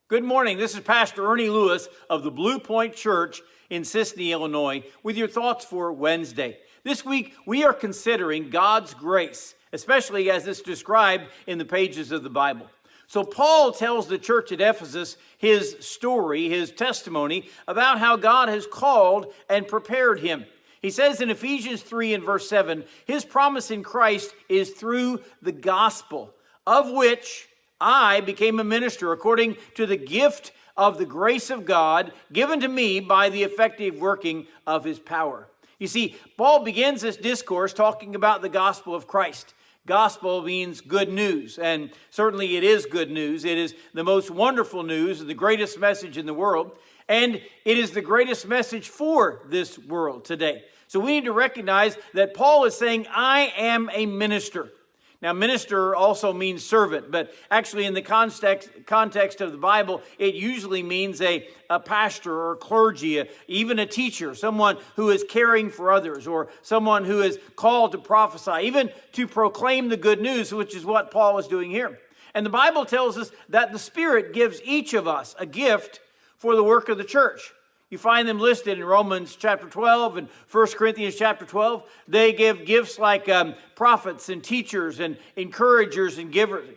Good morning. This is Pastor Ernie Lewis of the Blue Point Church in Sisney, Illinois, with your thoughts for Wednesday. This week, we are considering God's grace, especially as it's described in the pages of the Bible. So Paul tells the church at Ephesus his story, his testimony about how God has called and prepared him. He says in Ephesians 3 and verse 7, his promise in Christ is through the gospel, of which I became a minister according to the gift of the grace of God given to me by the effective working of his power. You see, Paul begins this discourse talking about the gospel of Christ. Gospel means good news, and certainly it is good news. It is the most wonderful news and the greatest message in the world, and it is the greatest message for this world today. So we need to recognize that Paul is saying, I am a minister. Now, minister also means servant, but actually in the context of the Bible, it usually means a pastor or clergy, even a teacher, someone who is caring for others, or someone who is called to prophesy, even to proclaim the good news, which is what Paul is doing here. And the Bible tells us that the Spirit gives each of us a gift for the work of the church. You find them listed in Romans chapter 12 and 1 Corinthians chapter 12. They give gifts like prophets and teachers and encouragers and givers.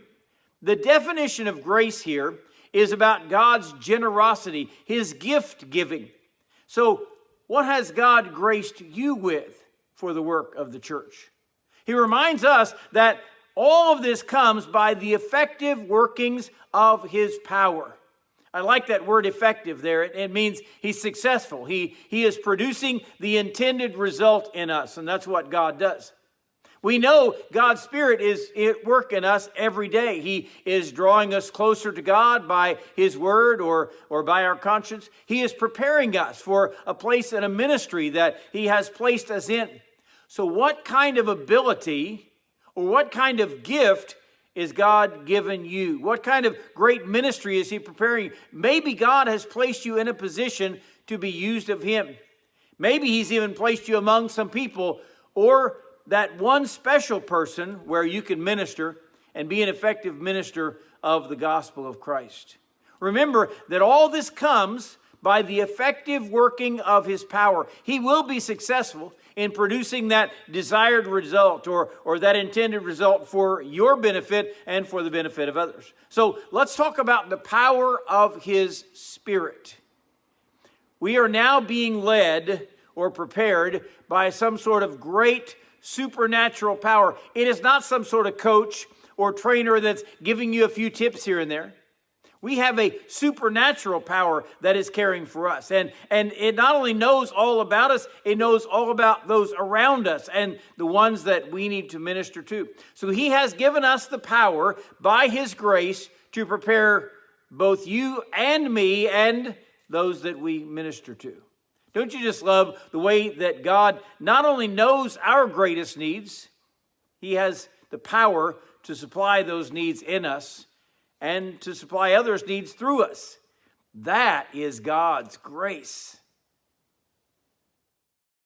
The definition of grace here is about God's generosity, his gift giving. So what has God graced you with for the work of the church? He reminds us that all of this comes by the effective workings of his power. I like that word effective there. It means he's successful. He is producing the intended result in us, and that's what God does. We know God's Spirit is at work in us every day. He is drawing us closer to God by his word or by our conscience. He is preparing us for a place in a ministry that he has placed us in. So what kind of ability or what kind of gift is God given you? What kind of great ministry is he preparing? Maybe God has placed you in a position to be used of him. Maybe he's even placed you among some people or that one special person where you can minister and be an effective minister of the gospel of Christ. Remember that all this comes by the effective working of his power. He will be successful in producing that desired result or that intended result for your benefit and for the benefit of others. So let's talk about the power of his Spirit. We are now being led or prepared by some sort of great supernatural power. It is not some sort of coach or trainer that's giving you a few tips here and there. We have a supernatural power that is caring for us. And it not only knows all about us, it knows all about those around us and the ones that we need to minister to. So he has given us the power by his grace to prepare both you and me and those that we minister to. Don't you just love the way that God not only knows our greatest needs, he has the power to supply those needs in us and to supply others' needs through us. That is God's grace.